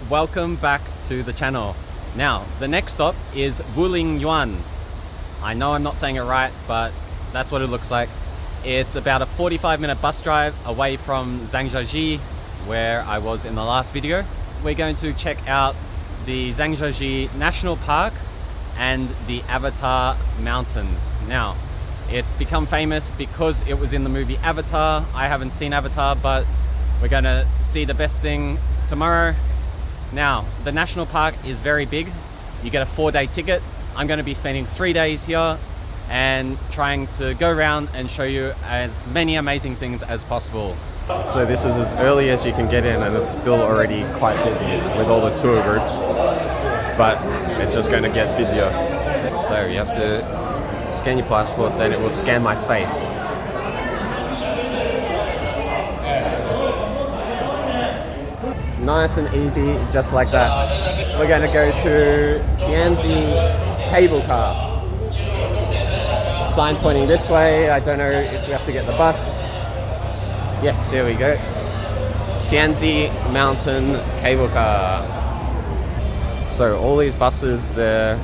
welcome back to the channel. Now, the next stop is Wuling Yuan. I know I'm not saying it right, but that's what it looks like. It's about a 45-minute bus drive away from Zhangjiajie, where I was in the last video. We're going to check out the Zhangjiajie National Park and the Avatar Mountains. Now, it's become famous because it was in the movie Avatar. I haven't seen Avatar, but we're gonna see the best thing tomorrow. Now, the national park is very big. You get a 4-day ticket. I'm gonna be spending 3 days here and trying to go around and show you as many amazing things as possible. So this is as early as you can get in, and it's still already quite busy with all the tour groups, but it's just going to get busier. So you have to scan your passport, then it will scan my face. Nice and easy, just like that. We're going to go to Tianzi cable car. Sign pointing this way. I don't know if we have to get the bus. Yes, here we go. Tianzi Mountain cable car. So all these buses, they're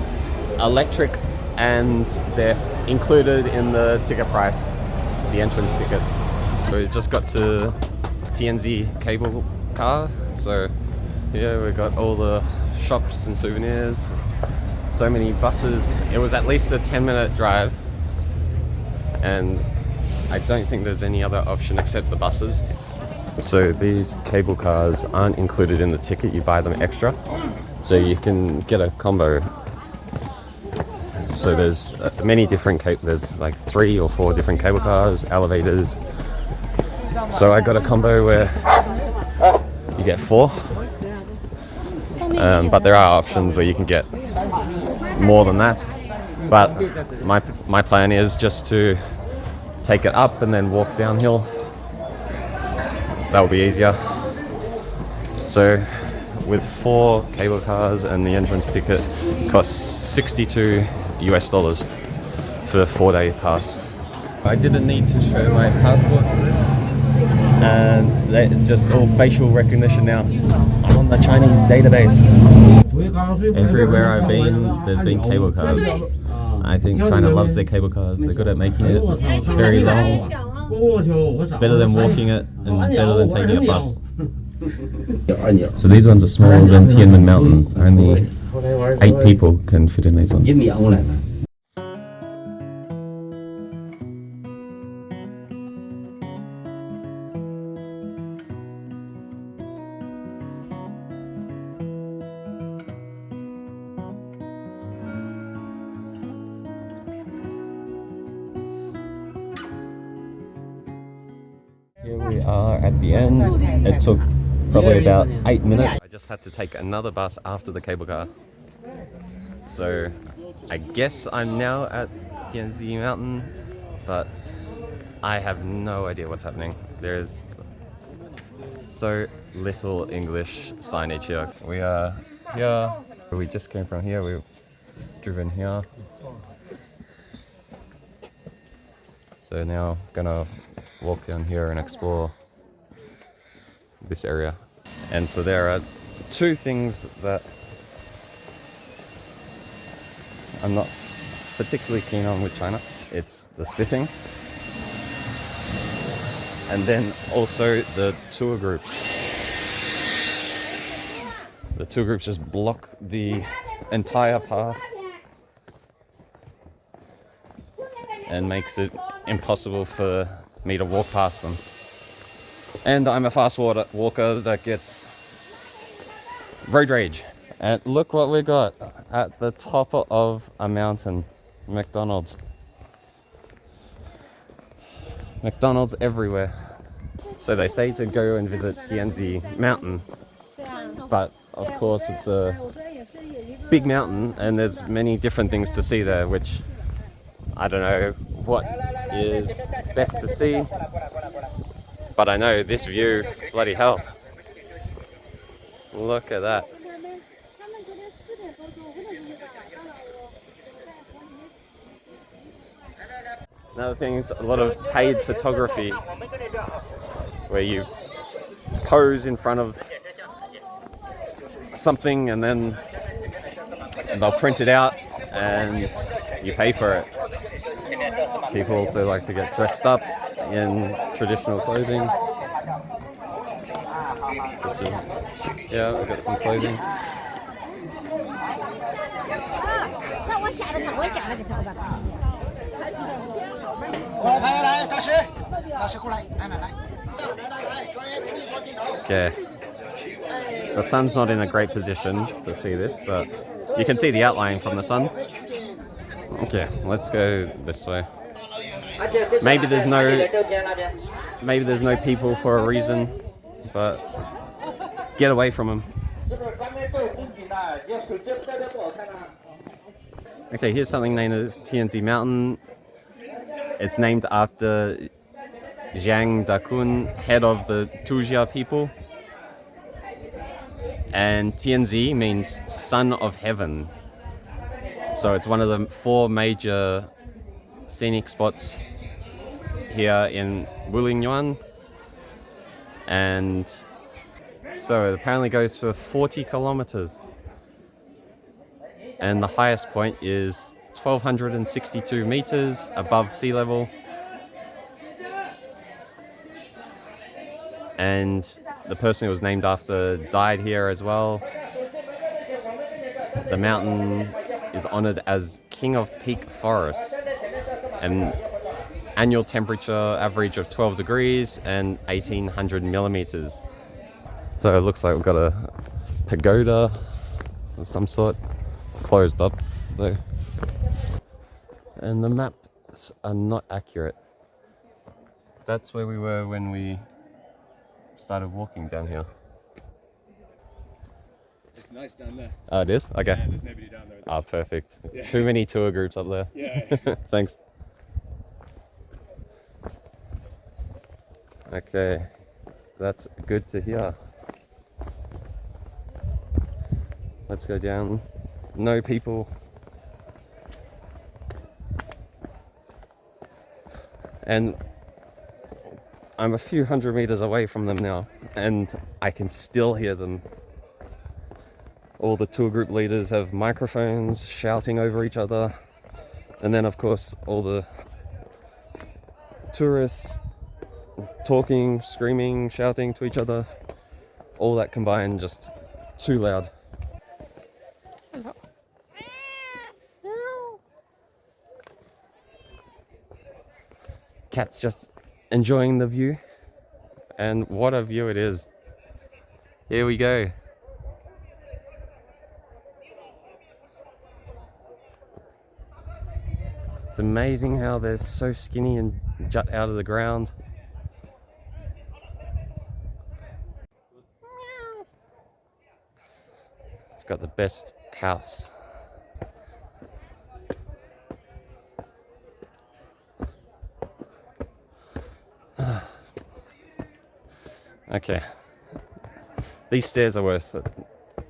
electric and they're included in the ticket price, the entrance ticket. So we just got to Tianzi cable car. So here we got all the shops and souvenirs. So many buses. It was at least a 10-minute drive. And I don't think there's any other option except the buses. So these cable cars aren't included in the ticket, you buy them extra. So you can get a combo. So there's many different, there's like 3 or 4 different cable cars, elevators. So I got a combo where you get 4. But there are options where you can get more than that. But my plan is just to take it up and then walk downhill. That will be easier. So with 4 cable cars and the entrance ticket costs $62 for a 4-day pass. I didn't need to show my passport for this, and it's just all facial recognition now. I'm on the Chinese database. Everywhere I've been, there's been cable cars. I think China loves their cable cars. They're good at making it very long. Better than walking it and better than taking a bus. So these ones are smaller than Tianzi Mountain. Only 8 people can fit in these ones. Here we are at the end. It took probably about 8 minutes. I just had to take another bus after the cable car. So I guess I'm now at Tianzi Mountain, but I have no idea what's happening. There's so little English signage here. We are here. We just came from here. We've driven here. So now gonna walk down here and explore this area. And so there are 2 things that I'm not particularly keen on with China. It's the spitting, and then also the tour groups. The tour groups just block the entire path and makes it impossible for me to walk past them. And I'm a fast walker that gets road rage. And look what we got at the top of a mountain. McDonald's. McDonald's everywhere. So they say to go and visit Tianzi Mountain, but of course it's a big mountain and there's many different things to see there, which I don't know what is best to see, but I know this view, bloody hell. Look at that. Another thing is a lot of paid photography where you pose in front of something and then they'll print it out and you pay for it. People also like to get dressed up in traditional clothing. Yeah, I've got some clothing. Okay. The sun's not in a great position to see this, but you can see the outline from the sun. Okay, let's go this way. Maybe there's no people for a reason, but get away from them. Okay, here's something named as Tianzi Mountain. It's named after Zhangjiajie, head of the Tuzhia people. And Tianzi means son of heaven. So it's one of the 4 major scenic spots here in Yuan. And so it apparently goes for 40 kilometers. And the highest point is 1,262 meters above sea level. And the person it was named after died here as well. The mountain is honored as King of Peak Forests. And annual temperature average of 12 degrees and 1,800 millimeters. So it looks like we've got a pagoda of some sort, closed up though. And the maps are not accurate. That's where we were when we started walking down here. It's nice down there. Oh, it is? Okay. Yeah, there's nobody down there. Oh, perfect. Yeah. Too many tour groups up there. Yeah. Thanks. Okay, that's good to hear. Let's go down. No people. And I'm a few hundred meters away from them now, and I can still hear them. All the tour group leaders have microphones shouting over each other. And then, of course, all the tourists talking, screaming, shouting to each other. All that combined, just too loud. Cat's just enjoying the view. And what a view it is. Here we go. It's amazing how they're so skinny and jut out of the ground. It's got the best house. Okay. These stairs are worth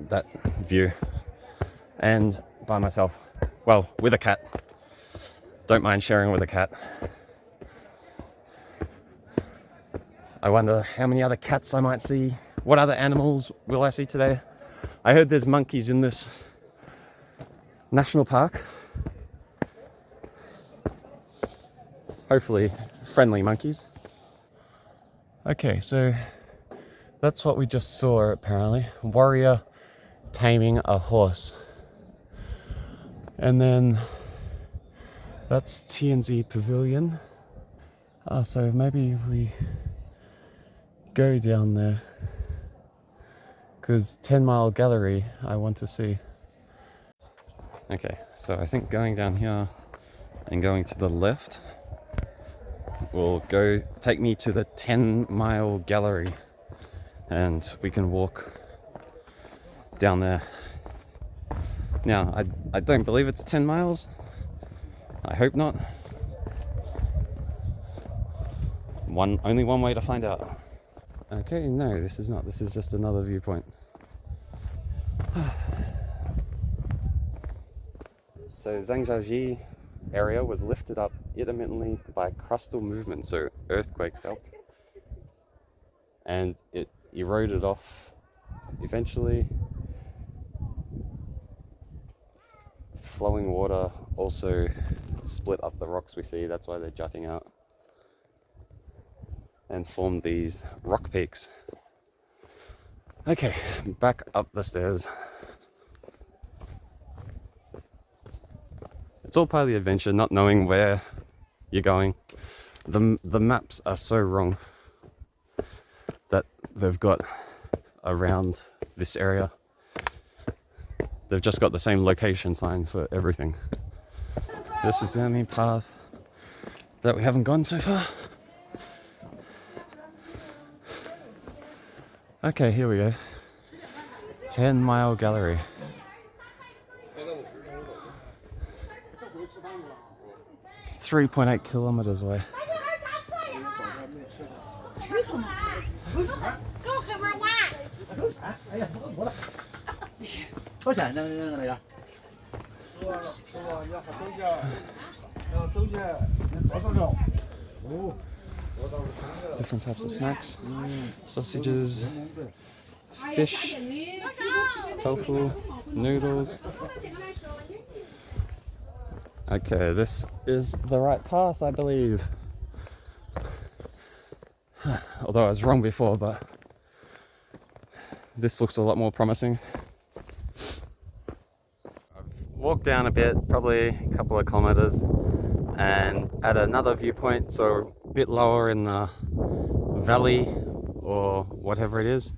that view. And by myself. Well, with a cat. Don't mind sharing with a cat. I wonder how many other cats I might see. What other animals will I see today? I heard there's monkeys in this national park. Hopefully friendly monkeys. Okay, so that's what we just saw apparently. Warrior taming a horse. And then that's Tianzi Pavilion. So maybe we go down there, because 10 Mile Gallery I want to see. Okay, so I think going down here and going to the left will take me to the 10 Mile Gallery, and we can walk down there. Now, I don't believe it's 10 miles. I hope not. Only one way to find out. Okay, no, this is not. This is just another viewpoint. So Zhangjiajie area was lifted up intermittently by crustal movement, so earthquakes helped. And it eroded off eventually, flowing water also split up the rocks we see. That's why they're jutting out and formed these rock peaks. Okay, back up the stairs. It's all part of the adventure, not knowing where you're going. The maps are so wrong that they've got around this area. They've just got the same location sign for everything. This is the only path that we haven't gone so far. Okay, here we go. 10-mile gallery. 3.8 kilometers away. 多少钱那个？ Different types of snacks, sausages, fish, tofu, noodles. Okay, this is the right path, I believe. Although I was wrong before, but this looks a lot more promising. I've walked down a bit, probably a couple of kilometers, and at another viewpoint, so a bit lower in the valley or whatever it is.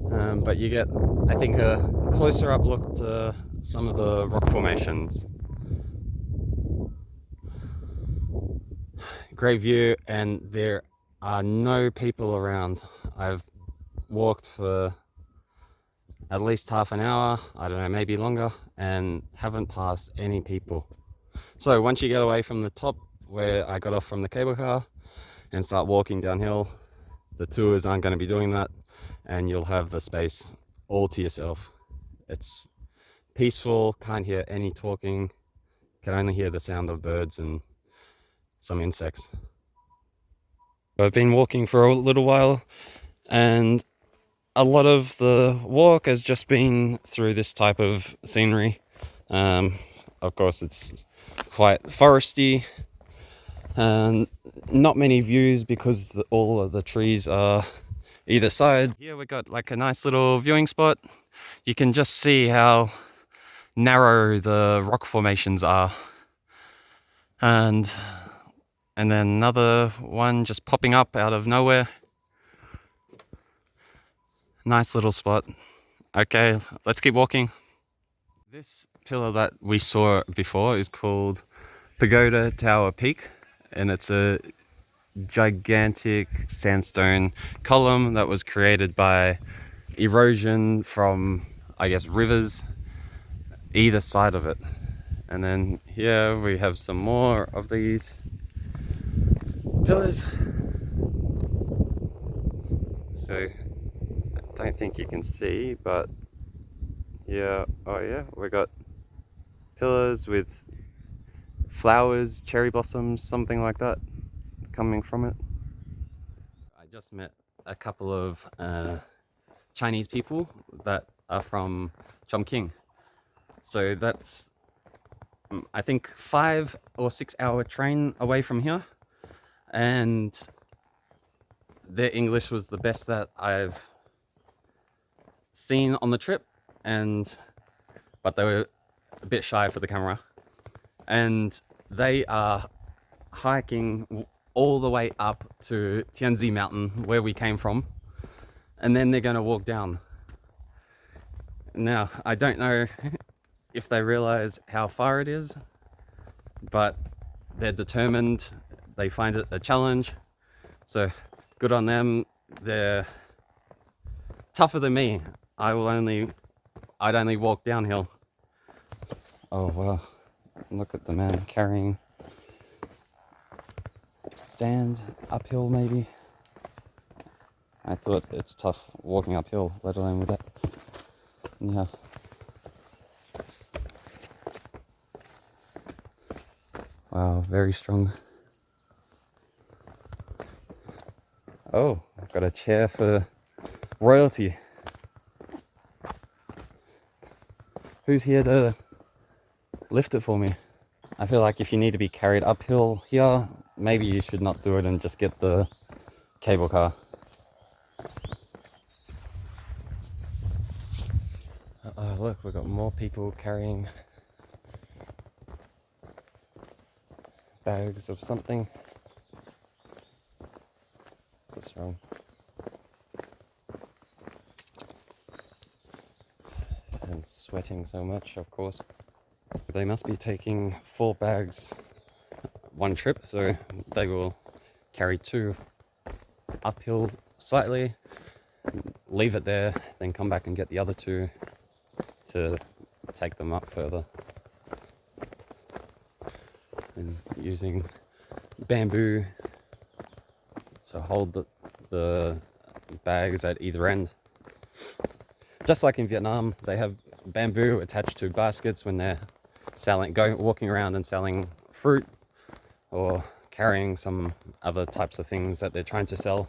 But you get, I think, a closer up look to some of the rock formations. Great view, and there are no people around. I've walked for at least half an hour, I don't know, maybe longer, and haven't passed any people. So once you get away from the top where I got off from the cable car and start walking downhill, the tours aren't going to be doing that, and you'll have the space all to yourself. It's peaceful, can't hear any talking, can only hear the sound of birds and some insects. I've been walking for a little while, and a lot of the walk has just been through this type of scenery. Of course, it's quite foresty and not many views because all of the trees are either side. Here we got like a nice little viewing spot. You can just see how narrow the rock formations are, and then another one just popping up out of nowhere. Nice little spot. Okay, let's keep walking. This pillar that we saw before is called Pagoda Tower Peak, and it's a gigantic sandstone column that was created by erosion from, I guess, rivers either side of it. And then here we have some more of these pillars. So I don't think you can see, but yeah, oh yeah, we got pillars with flowers, cherry blossoms, something like that coming from it. I just met a couple of Chinese people that are from Chongqing. So that's, I think, 5 or 6 hour train away from here. And their English was the best that I've seen on the trip. But they were a bit shy for the camera. And they are hiking all the way up to Tianzi Mountain, where we came from, and then they're going to walk down. Now, I don't know if they realize how far it is, but they're determined. They find it a challenge, so good on them. They're tougher than me. I'd only walk downhill. Oh wow, look at the man carrying sand uphill. Maybe I thought it's tough walking uphill, let alone with that. Yeah. Wow, very strong. Oh, I've got a chair for royalty. Who's here to lift it for me. I feel like if you need to be carried uphill here, maybe you should not do it and just get the cable car. Oh, look, we've got more people carrying bags of something. So strong. And sweating so much, of course. They must be taking 4 bags one trip, so they will carry 2 uphill slightly, leave it there, then come back and get the other 2 to take them up further. And using bamboo to hold the bags at either end. Just like in Vietnam, they have bamboo attached to baskets when they're walking around and selling fruit or carrying some other types of things that they're trying to sell.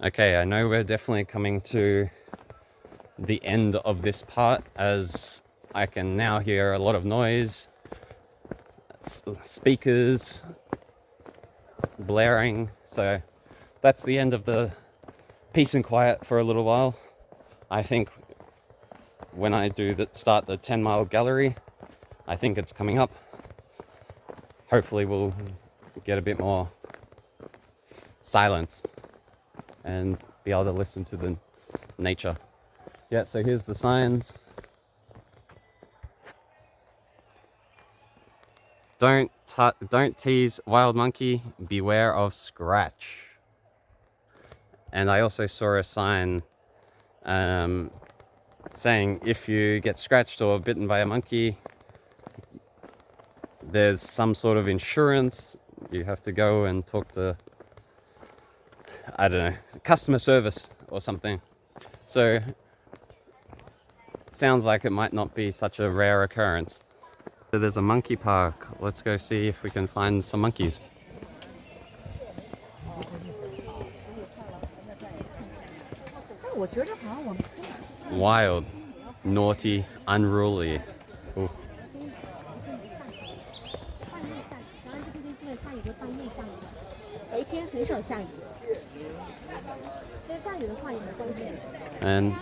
Okay, I know we're definitely coming to the end of this part, as I can now hear a lot of noise, speakers blaring, so that's the end of the peace and quiet for a little while. I think when I start the 10-mile gallery, I think it's coming up. Hopefully we'll get a bit more silence and be able to listen to the nature. Yeah, so here's the signs. Don't tease wild monkey, beware of scratch. And I also saw a sign saying if you get scratched or bitten by a monkey, there's some sort of insurance. You have to go and talk to, I don't know, customer service or something. So sounds like it might not be such a rare occurrence. So there's a monkey park. Let's go see if we can find some monkeys. Wild, naughty, unruly. Ooh. And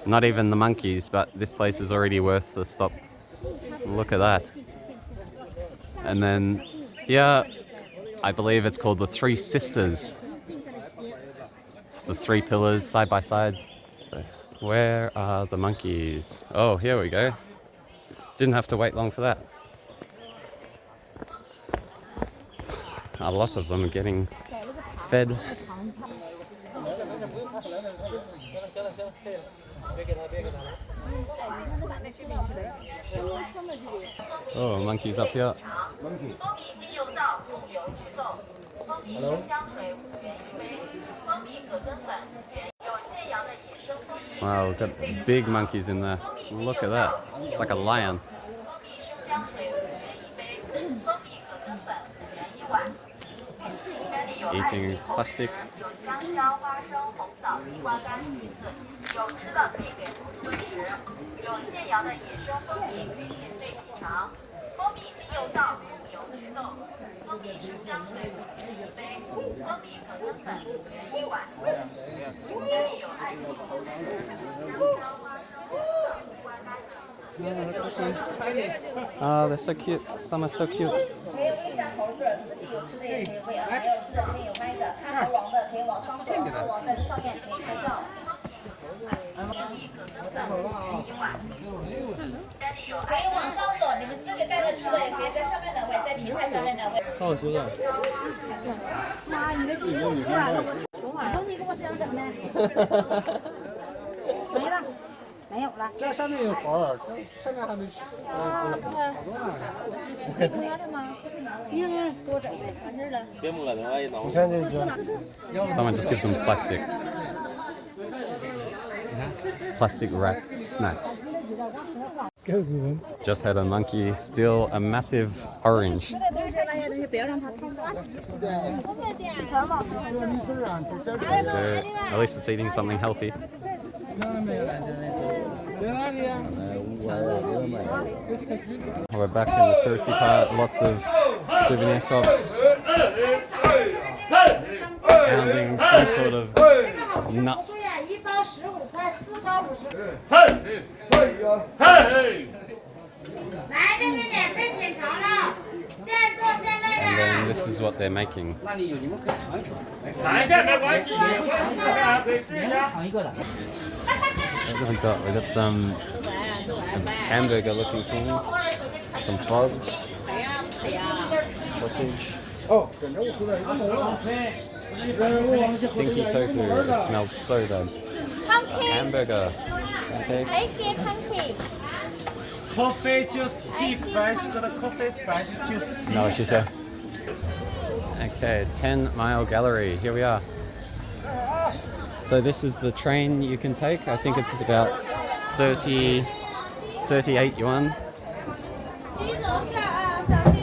not even the monkeys, but this place is already worth the stop. Look at that. And then here, I believe it's called the Three Sisters. It's the 3 pillars side by side. Where are the monkeys? Oh, here we go. Didn't have to wait long for that. A lot of them are getting fed. Oh, monkeys up here. Monkey. Hello? Wow, we've got big monkeys in there. Look at that. It's like a lion. Eating plastic. Oh, they're so cute. Some are so cute. Someone just gives them plastic wrapped snacks. Just had a monkey steal a massive orange. At least it's eating something healthy. We're back in the touristy part, lots of souvenir shops, pounding some sort of nut. And then this is what they're making. We got some hamburger looking thing, some frog, sausage, stinky tofu, it smells so bad. Hamburger, pancake. Coffee juice, tea fresh, got coffee fresh juice. No, shisha. Okay, 10 Mile Gallery, here we are. So this is the train you can take. I think it's about 38 yuan.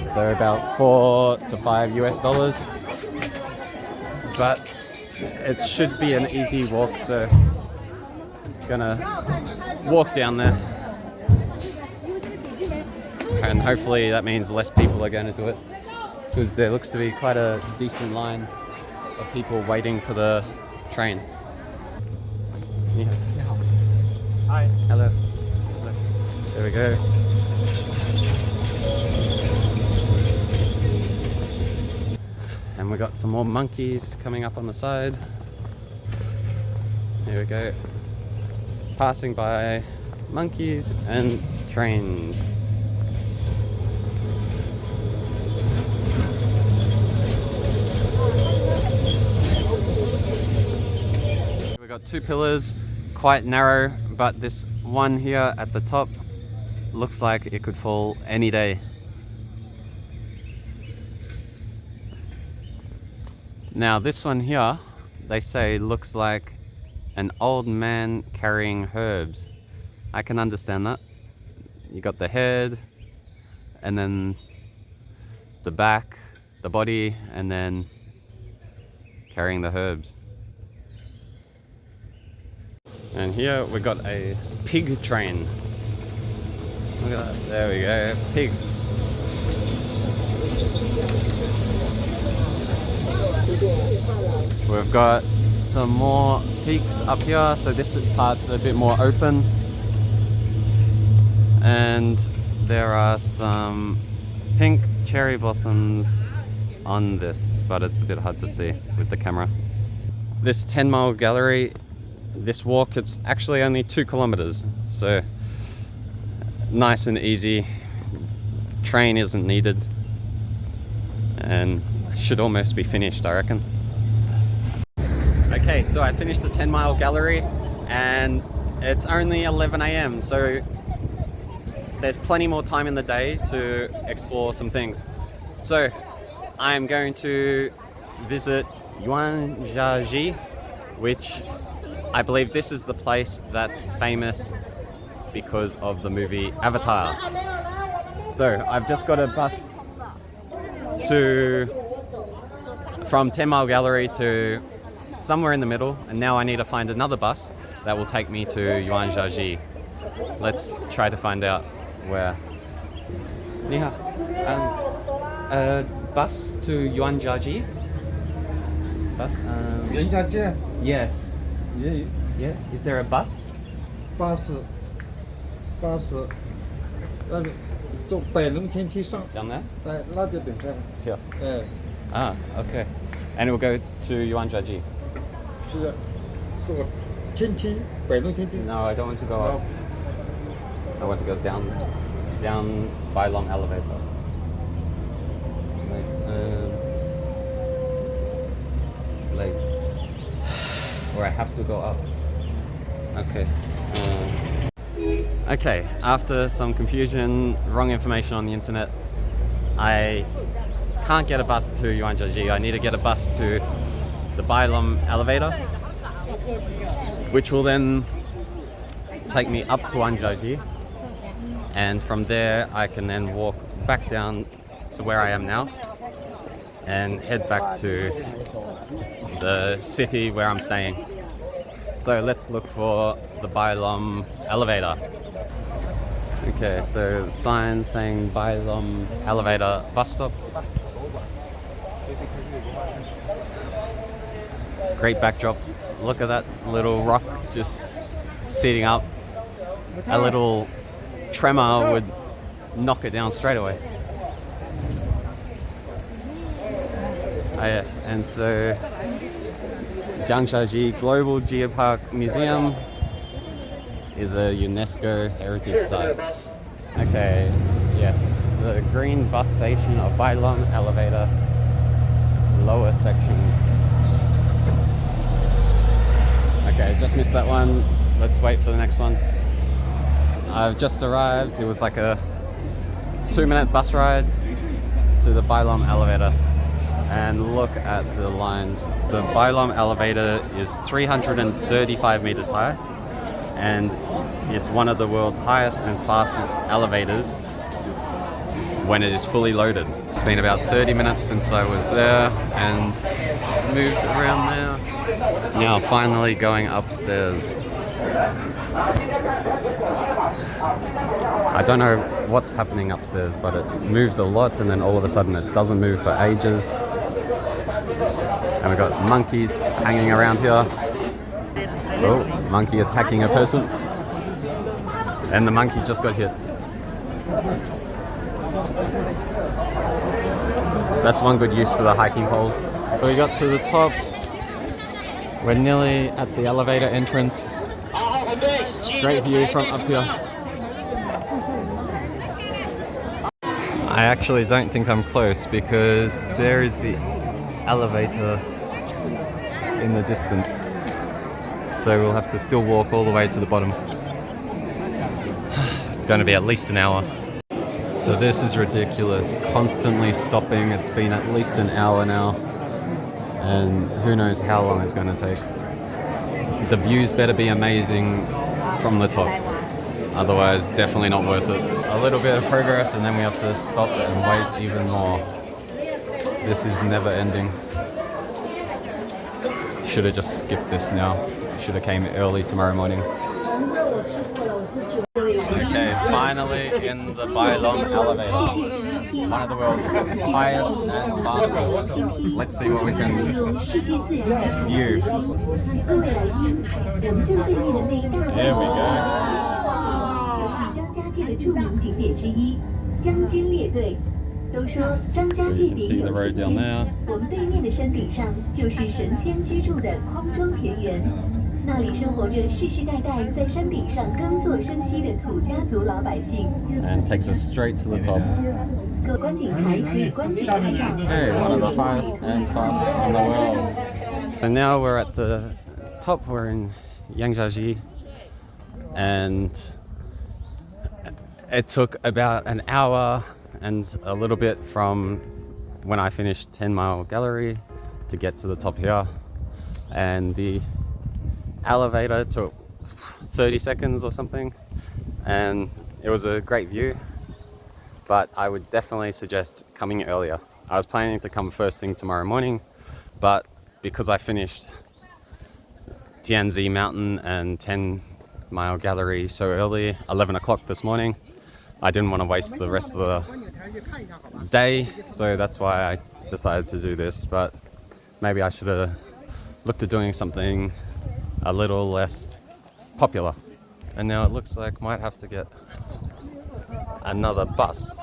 So about $4 to $5 US. But it should be an easy walk, so gonna walk down there. And hopefully that means less people are going to do it, because there looks to be quite a decent line of people waiting for the train. Yeah. Hi. Hello. There we go. And we got some more monkeys coming up on the side. Here we go. Passing by monkeys and trains. We've got two pillars, quite narrow, but this one here at the top looks like it could fall any day. Now this one here, they say looks like an old man carrying herbs. I can understand that. You got the head, and then the back, the body, and then carrying the herbs. And here we got a pig train. Look at that, there we go, pig. We've got some more peaks up here, so this part's a bit more open. And there are some pink cherry blossoms on this, but it's a bit hard to see with the camera. This 10 Mile Gallery, this walk, it's actually only 2 kilometers, so nice and easy. Train isn't needed, and should almost be finished, I reckon. Okay, so I finished the 10 Mile Gallery and it's only 11 AM, so there's plenty more time in the day to explore some things. So I'm going to visit Yuanjiajie, which I believe this is the place that's famous because of the movie Avatar. So I've just got a bus from 10 Mile Gallery to somewhere in the middle, and now I need to find another bus that will take me to Yuanjiajie. Let's try to find out where. Niha, bus to Yuanjiajie? Bus? Yuanjiajie? Yes. Yeah. Is there a bus? 巴士，那边坐北龙天梯上， Down there? 在那边等下。 Here. 哎， Ah, okay. And we'll go to Yuanjiajie. 是的，坐天梯，北龙天梯。 No, I don't want to go up. I want to go down by long elevator. Like, or I have to go up. Okay. Okay, after some confusion, wrong information on the internet, I can't get a bus to Yuanjiajie. I need to get a bus to the Bailum elevator, which will then take me up to Yuanjiajie, and from there I can then walk back down to where I am now and head back to the city where I'm staying. So let's look for the Bailom elevator. Okay, so sign saying Bailom elevator bus stop. Great backdrop. Look at that little rock just sitting up. A little tremor would knock it down straight away. Oh yes, and so Zhangjiajie Global Geopark Museum is a UNESCO heritage site. Okay, yes, the green bus station of Bailom elevator, lower section. Okay, just missed that one. Let's wait for the next one. I've just arrived. It was like a 2-minute bus ride to the Bailom elevator. And look at the lines. The Bailom elevator is 335 meters high, and it's one of the world's highest and fastest elevators when it is fully loaded. It's been about 30 minutes since I was there and moved around there. Now finally going upstairs. I don't know what's happening upstairs, but it moves a lot and then all of a sudden it doesn't move for ages. And we've got monkeys hanging around here. Oh, monkey attacking a person. And the monkey just got hit. That's one good use for the hiking poles. We got to the top. We're nearly at the elevator entrance. Great view from up here. I actually don't think I'm close because there is the elevator in the distance. So we'll have to still walk all the way to the bottom. It's going to be at least an hour. So this is ridiculous. Constantly stopping. It's been at least an hour now. And who knows how long it's going to take. The views better be amazing from the top. Otherwise, definitely not worth it. A little bit of progress and then we have to stop and wait even more. This is never ending. Should have just skipped this now. Should have came early tomorrow morning. Okay, finally in the Bailom elevator. One of the world's highest and fastest. Let's see what we can view. There we go. 张家界的著名景点之一，将军列队。都说张家界点有奇迹，我们对面的山顶上就是神仙居住的匡庄田园，那里生活着世世代代在山顶上耕作生息的土家族老百姓。And takes us straight to the top. 各观景台可以观景拍照。Hey, one of the highest and fastest in the world. And now we're at the top. We're in Yuanjiajie, and it took about an hour and a little bit from when I finished 10 Mile Gallery to get to the top here. And the elevator took 30 seconds or something. And it was a great view, but I would definitely suggest coming earlier. I was planning to come first thing tomorrow morning, but because I finished Tianzi Mountain and 10 Mile Gallery so early, 11 o'clock this morning, I didn't want to waste the rest of the day, so that's why I decided to do this. But maybe I should have looked at doing something a little less popular. And now it looks like might have to get another bus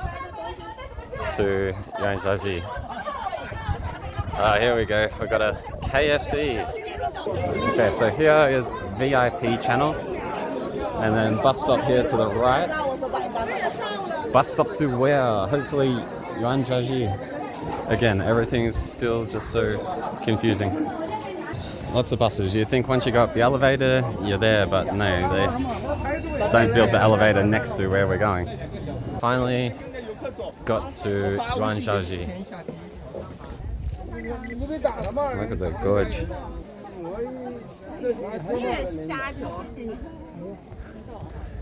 to Yuanjiajie. Here we go, we've got a KFC. Okay, so here is VIP channel, and then bus stop here to the right. Bus stop to where? Hopefully Yuanjiajie. Again, everything's still just so confusing. Lots of buses. You think once you go up the elevator, you're there, but no, they don't build the elevator next to where we're going. Finally got to Yuanjiajie. Look at the gorge.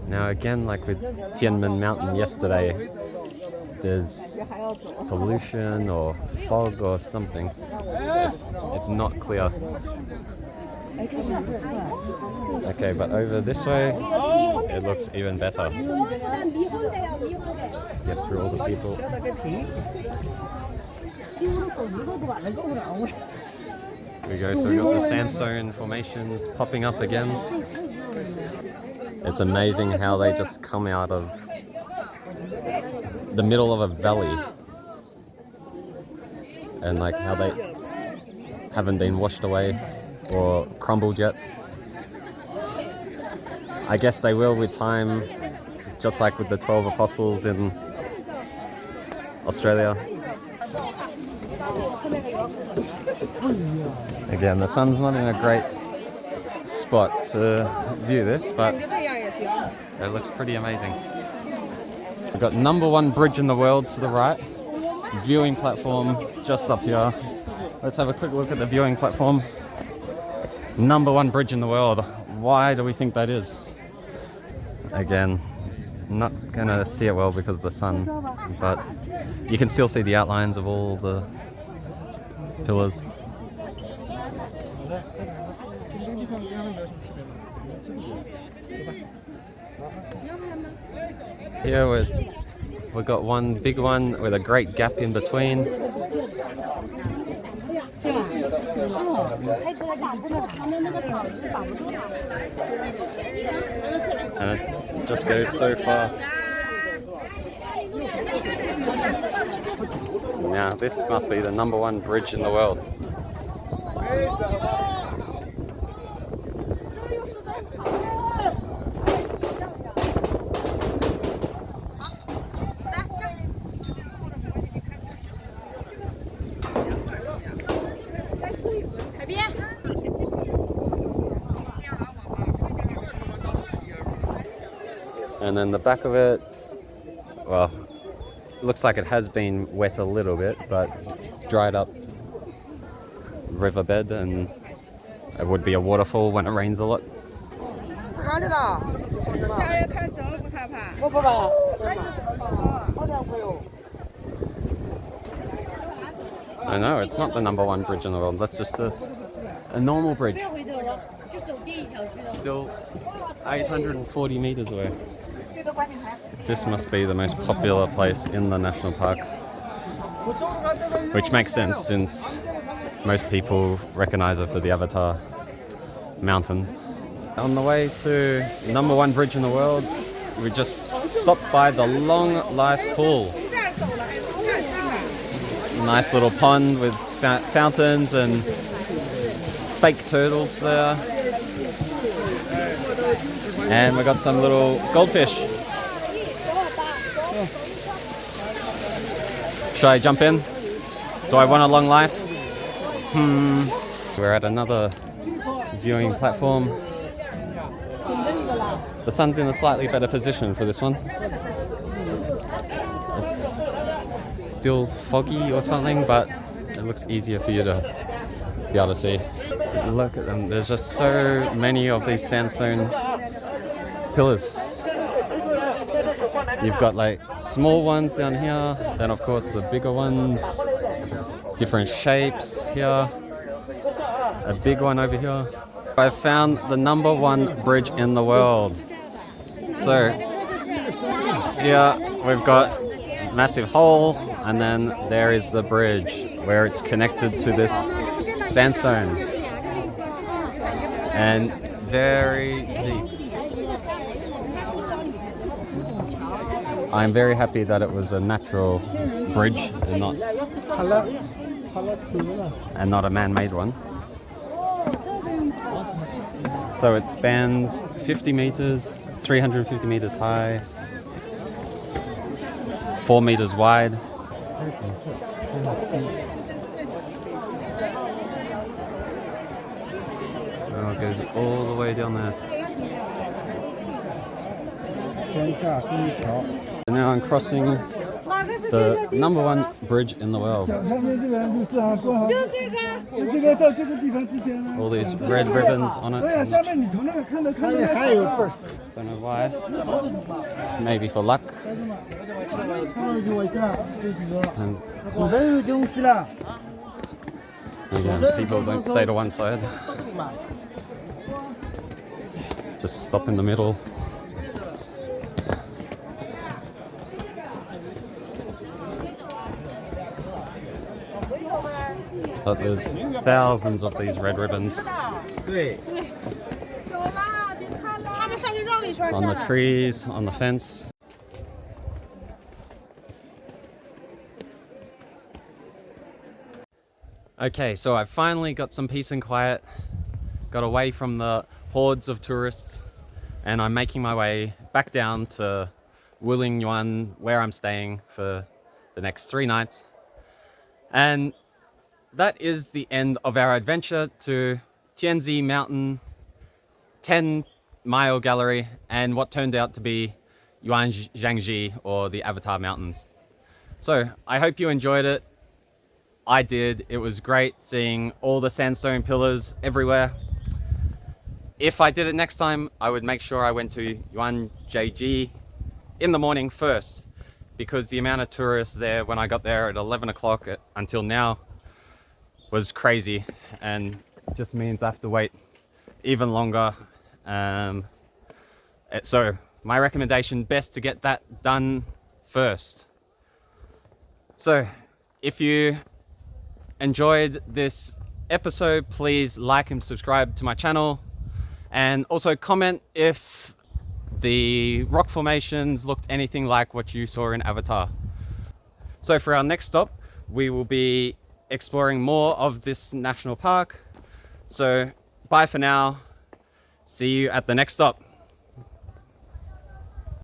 Now again, like with Tianzi Mountain yesterday, there's pollution or fog or something. It's not clear. Okay, but over this way, it looks even better. Get through all the people. We go, so we got the sandstone formations popping up again. It's amazing how they just come out of the middle of a valley and like how they haven't been washed away or crumbled yet. I guess they will with time, just like with the 12 apostles in Australia. Again, the sun's not in a great spot to view this, but it looks pretty amazing. We've got #1 bridge in the world to the right, viewing platform just up here. Let's have a quick look at the viewing platform. #1 bridge in the world. Why do we think that is? Again, not gonna see it well because of the sun, but you can still see the outlines of all the pillars. Here we've got one big one with a great gap in between. And it just goes so far. Now this must be the #1 bridge in the world. And then the back of it, well, looks like it has been wet a little bit, but it's dried up riverbed and it would be a waterfall when it rains a lot. I know, it's not the #1 bridge in the world, that's just a normal bridge. Still 840 meters away. This must be the most popular place in the national park, which makes sense since most people recognize it for the Avatar mountains. On the way to #1 bridge in the world, we just stopped by the Long Life Pool. Nice little pond with fountains and fake turtles there. And we got some little goldfish. Should I jump in? Do I want a long life? We're at another viewing platform. The sun's in a slightly better position for this one. It's still foggy or something, but it looks easier for you to be able to see. Look at them, there's just so many of these sandstone pillars. You've got like small ones down here, then of course the bigger ones, different shapes here, a big one over here. I found the #1 bridge in the world. So here we've got a massive hole, and then there is the bridge where it's connected to this sandstone, and very deep. I'm very happy that it was a natural bridge and not a man-made one. So it spans 50 meters, 350 meters high, 4 meters wide. Oh, it goes all the way down there. And now I'm crossing the #1 bridge in the world. All these red ribbons on it. Don't know why. Maybe for luck. And again, people don't stay to one side. Just stop in the middle. But there's thousands of these red ribbons 对， on the trees, on the fence. Okay, so I finally got some peace and quiet, got away from the hordes of tourists, and I'm making my way back down to Yuan, where I'm staying for the next 3 nights. And that is the end of our adventure to Tianzi Mountain, 10-mile gallery, and what turned out to be Yuanjiajie, or the Avatar Mountains. So I hope you enjoyed it. I did. It was great seeing all the sandstone pillars everywhere. If I did it next time, I would make sure I went to Yuanjiajie in the morning first, because the amount of tourists there when I got there at 11 o'clock until now was crazy, and it just means I have to wait even longer. So my recommendation, best to get that done first. So if you enjoyed this episode, please like and subscribe to my channel, and also comment if the rock formations looked anything like what you saw in Avatar. So for our next stop, we will be exploring more of this national park. So bye for now. See you at the next stop.